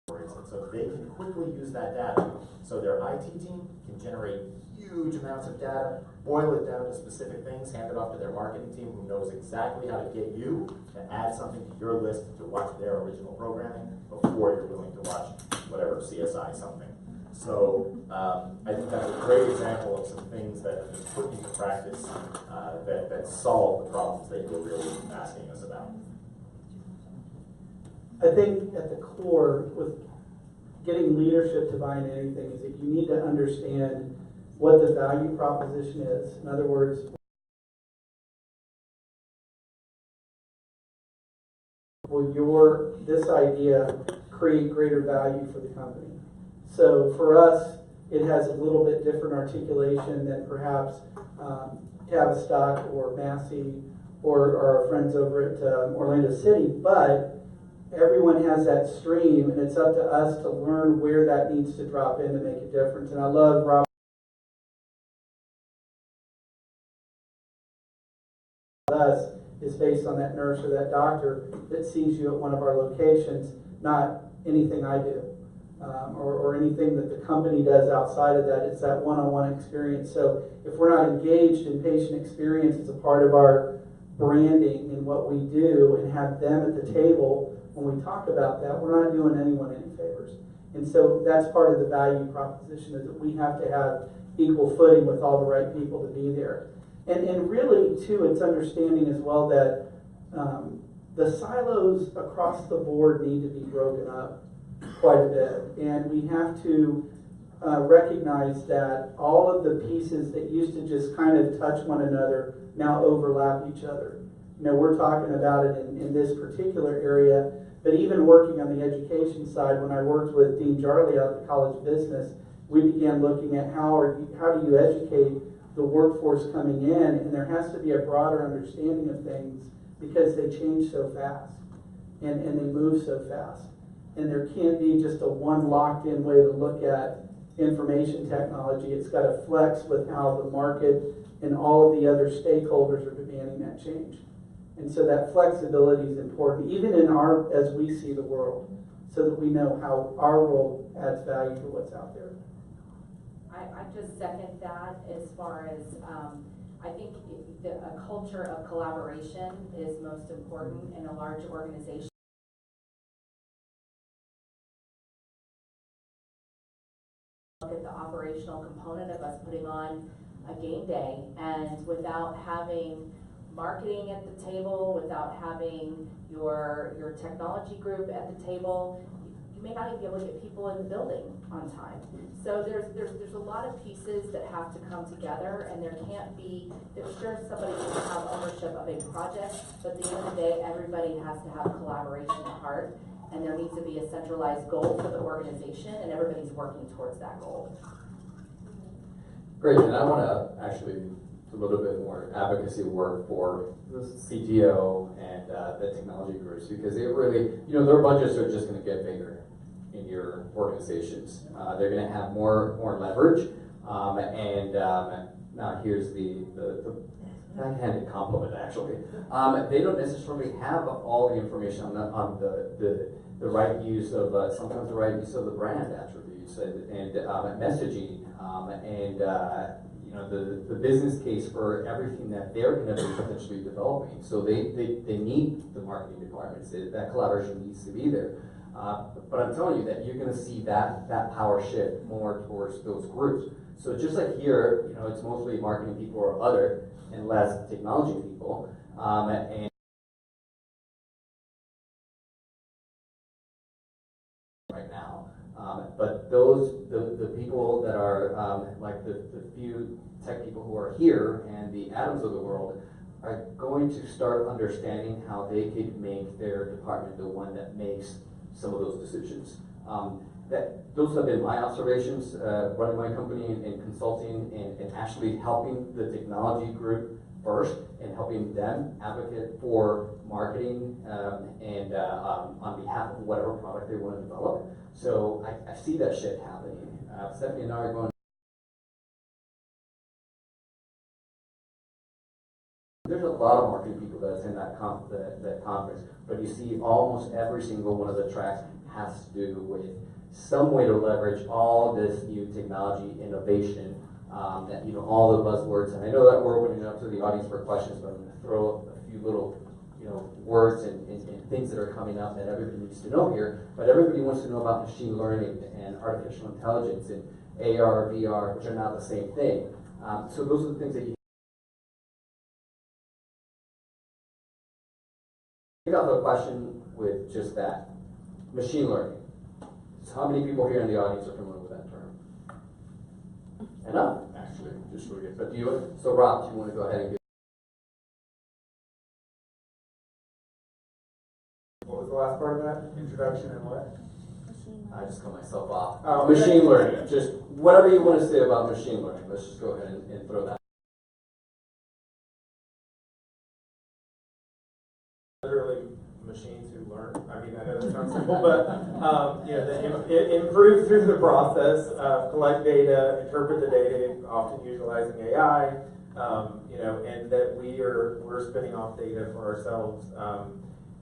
So they can quickly use that data. So their IT team can generate huge amounts of data, boil it down to specific things, hand it off to their marketing team who knows exactly how to get you to add something to your list to watch their original programming before you're willing to watch whatever CSI something. So I think that's a great example of some things that have been put into practice that solve the problems that you're really asking us about. I think at the core with getting leadership to buy into anything is that you need to understand what the value proposition is. In other words, will this idea create greater value for the company? So for us, it has a little bit different articulation than perhaps Tavistock or Massey or our friends over at Orlando City, but everyone has that stream, and it's up to us to learn where that needs to drop in to make a difference. And I love Rob. Us is based on that nurse or that doctor that sees you at one of our locations, not anything I do. Or anything that the company does outside of that. It's that one-on-one experience. So if we're not engaged in patient experience as a part of our branding and what we do and have them at the table when we talk about that, we're not doing anyone any favors. And so that's part of the value proposition, is that we have to have equal footing with all the right people to be there. And really, too, it's understanding as well that the silos across the board need to be broken up quite a bit, and we have to recognize that all of the pieces that used to just kind of touch one another now overlap each other. We're talking about it in this particular area, but even working on the education side, when I worked with Dean Jarley out at the College of Business, we began looking at how do you educate the workforce coming in, and there has to be a broader understanding of things because they change so fast and they move so fast. And there can't be just a one locked-in way to look at information technology. It's got to flex with how the market and all of the other stakeholders are demanding that change. And so that flexibility is important, even in as we see the world, so that we know how our role adds value to what's out there. I just second that as far as, I think a culture of collaboration is most important in a large organization. Look at the operational component of us putting on a game day, and without having marketing at the table, without having your technology group at the table, you may not even be able to get people in the building on time. So there's a lot of pieces that have to come together, and there's sure somebody can have ownership of a project, but at the end of the day, everybody has to have collaboration at heart, and there needs to be a centralized goal for the organization, and everybody's working towards that goal. Great, and I want to actually do a little bit more advocacy work for the CTO and the technology groups, because they really, their budgets are just going to get bigger in your organizations. They're going to have more leverage, and now here's the backhanded compliment, actually. They don't necessarily have all the information on the right use of, sometimes the right use of the brand attributes and messaging, and the business case for everything that they're going to be potentially developing. So they need the marketing departments. That collaboration needs to be there. But I'm telling you that you're going to see that power shift more towards those groups. So just like here, it's mostly marketing people or other, and less technology people, and right now. But the people that are like the few tech people who are here and the Adams of the world are going to start understanding how they could make their department the one that makes some of those decisions. Those have been my observations running my company and consulting and actually helping the technology group first and helping them advocate for marketing and on behalf of whatever product they want to develop. So I see that shift happening. Stephanie and I are going. There's a lot of marketing people that attend that conference, but you see almost every single one of the tracks has to do with some way to leverage all this new technology innovation, that all the buzzwords. And I know that we're opening it up to the audience for questions, but I'm going to throw a few little words and things that are coming up that everybody needs to know here. But everybody wants to know about machine learning and artificial intelligence and AR, VR, which are not the same thing. So those are the things that you kick off a question with just that. Machine learning. So how many people here in the audience are familiar with that term? Enough, actually, just really good. But so Rob, do you want to go ahead and give? What was the last part of that? Introduction and what? I just cut myself off. Machine learning. Just whatever you want to say about machine learning. Let's just go ahead and throw that. Literally machines who learn. I mean, I know that sounds simple, but improve through the process, collect data, interpret the data, often utilizing AI, and that we're spinning off data for ourselves.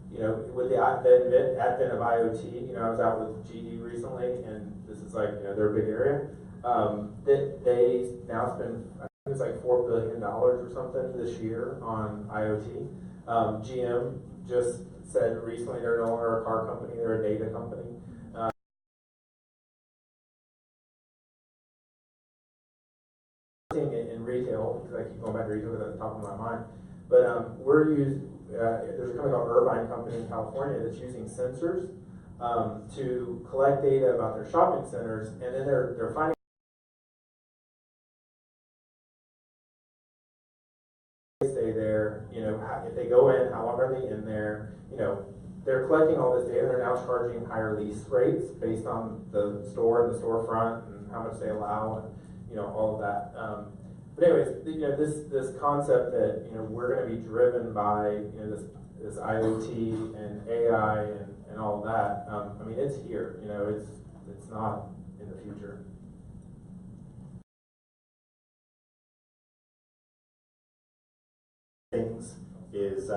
With the advent of IoT, I was out with GE recently, and this is like their big area. That they now spend, I think it's like $4 billion or something this year on IoT. GM just said recently they're no longer a car company, they're a data company. In retail, because I keep going back to retail because that's top of my mind. But there's a company called Irvine Company in California that's using sensors to collect data about their shopping centers, and then they're finding stay there, if they go in, how long are they in there, they're collecting all this data, and they're now charging higher lease rates based on the store and the storefront and how much they allow, and all of that. But anyways, this concept that we're going to be driven by this IoT and AI and all of that. I mean, it's here. It's not in the future. Things is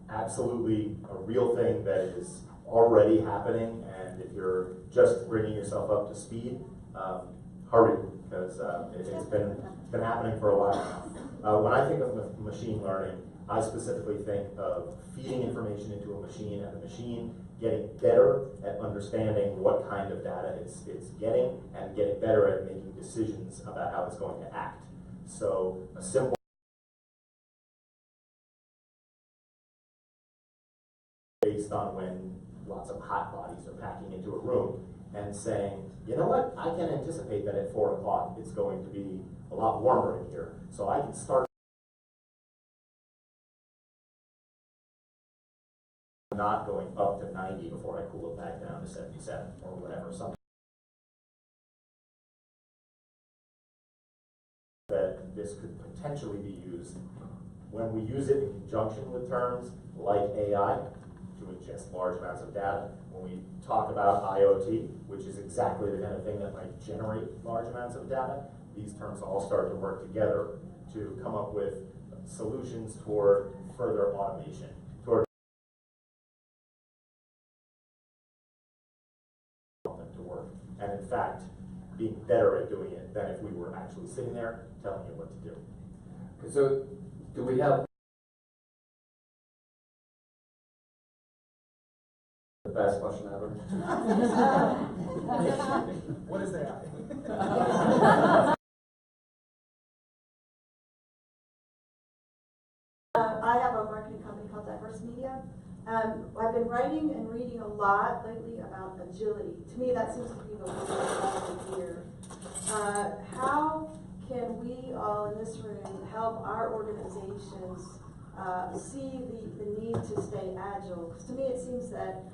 absolutely a real thing that is already happening, and if you're just bringing yourself up to speed, hurry, because it's been happening for a while now. When I think of machine learning, I specifically think of feeding information into a machine and the machine getting better at understanding what kind of data it's getting and getting better at making decisions about how it's going to act. So a simple based on when lots of hot bodies are packing into a room and saying, you know what, I can anticipate that at 4 o'clock it's going to be a lot warmer in here, so I can start not going up to 90 before I cool it back down to 77 or whatever. Something that this could potentially be used when we use it in conjunction with terms like AI to ingest large amounts of data. When we talk about IoT, which is exactly the kind of thing that might generate large amounts of data, these terms all start to work together to come up with solutions toward further automation, toward to work, and in fact, being better at doing it than if we were actually sitting there telling you what to do. So, do we have the best question ever? What is that? I have a marketing company called Diverse Media. I've been writing and reading a lot lately about agility. To me, that seems to be the word of the year. How can we all in this room help our organizations see the need to stay agile? Because to me, it seems that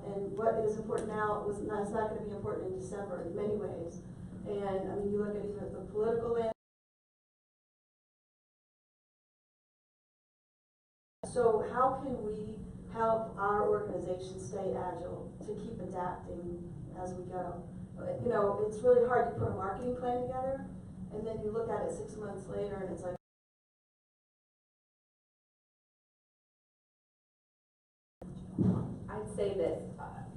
and what is important now it's not going to be important in December in many ways. And I mean, you look at even the political landscape. So how can we help our organization stay agile to keep adapting as we go? You know, it's really hard to put a marketing plan together, and then you look at it 6 months later, and it's like, I'd say that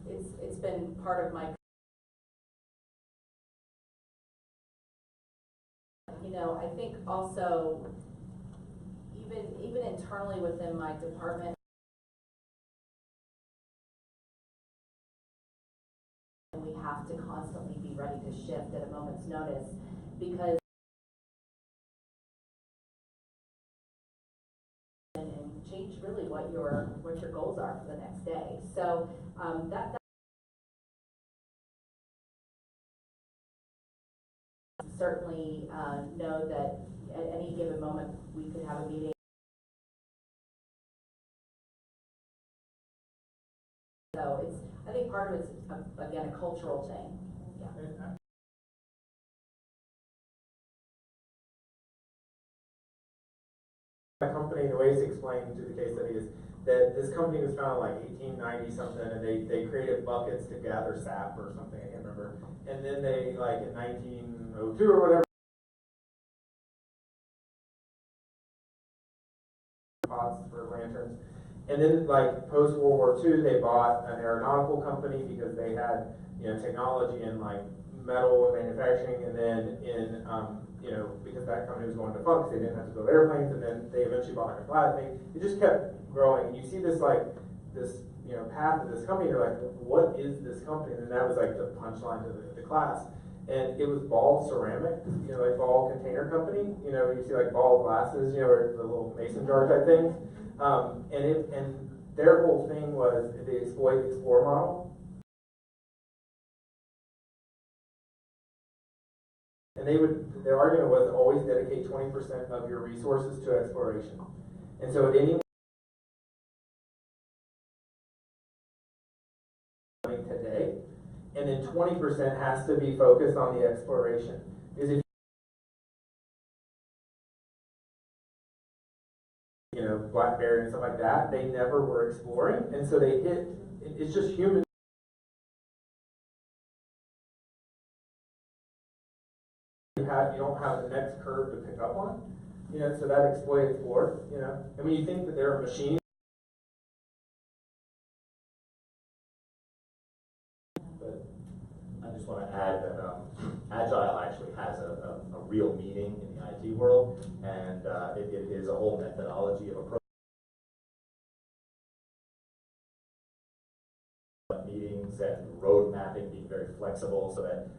it's been part of my, you know, I think also even internally within my department, we have to constantly be ready to shift at a moment's notice, because and change really what your goals are for the next day. So that certainly know that at any given moment we could have a meeting. So I think part of it's again a cultural thing. Yeah. The company, the way it's explained to the case study is that this company was founded like 1890 something, and they created buckets to gather sap or something, I can't remember. And then they, like in 1902 or whatever, pots for lanterns. And then like post World War II, they bought an aeronautical company because they had, you know, technology in like metal manufacturing, and then in you know, because that company was going defunct, they didn't have to build airplanes, and then they eventually bought like a flat thing. It just kept growing. And you see this like this, you know, path of this company. You're like, what is this company? And that was like the punchline to the class. And it was Ball Ceramic, you know, like Ball Container Company. You know, you see like Ball glasses, you know, or the little mason jar type things. And their whole thing was the exploit explore model. And their argument was always dedicate 20% of your resources to exploration. And so at any today, and then 20% has to be focused on the exploration. Because if you know, BlackBerry and stuff like that, they never were exploring, and so they hit. It's just human. You don't have the next curve to pick up on, you know. So that exploit explore, you know. And when you think that there are machines. just want to add that Agile actually has a real meaning in the IT world, and it is a whole methodology of approach. Meetings and road mapping being very flexible so that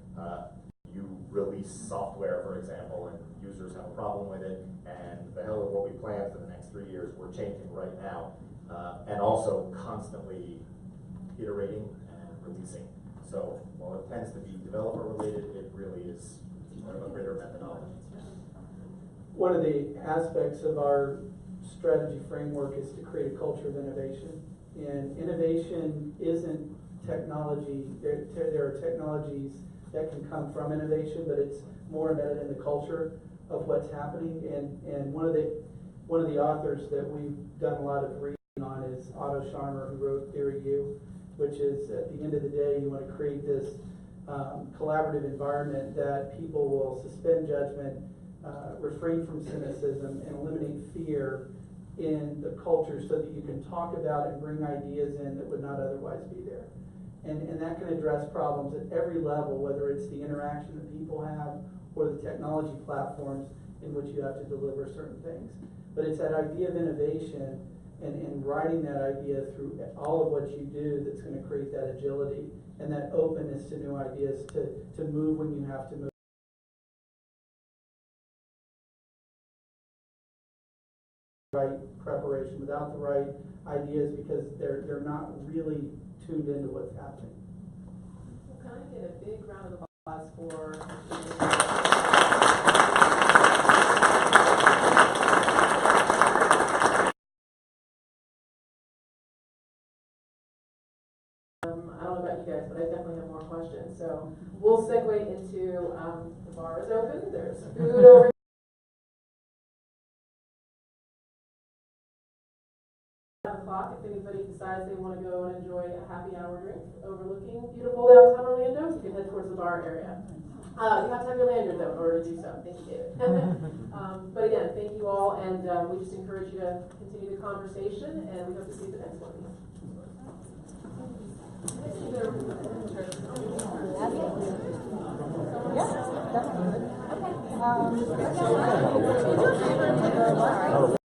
you release software, for example, and users have a problem with it, and the hell of what we plan for the next 3 years, we're changing right now, and also constantly iterating and releasing. So while it tends to be developer related, it really is a greater methodology. One of the aspects of our strategy framework is to create a culture of innovation. And innovation isn't technology. There are technologies that can come from innovation, but it's more embedded in the culture of what's happening. And one of the authors that we've done a lot of reading on is Otto Scharmer, who wrote Theory U, which is at the end of the day, you want to create this collaborative environment that people will suspend judgment, refrain from cynicism, and eliminate fear in the culture so that you can talk about and bring ideas in that would not otherwise be there. And that can address problems at every level, whether it's the interaction that people have or the technology platforms in which you have to deliver certain things. But it's that idea of innovation and writing that idea through all of what you do that's going to create that agility and that openness to new ideas to move when you have to move. Right preparation, without the right ideas, because they're not really tuned into what's happening. Well, can I get a big round of applause for I don't know about you guys, but I definitely have more questions. So we'll segue into the bar is open. There's food over. O'clock. If anybody decides they want to go and enjoy a happy hour drink overlooking beautiful downtown Orlando, you can head towards the bar area. You have to have your lanyard though in order to do so. Thank you, David. But again, thank you all, and we just encourage you to continue the conversation, and we hope to see you at the next one. Yeah, definitely. Okay.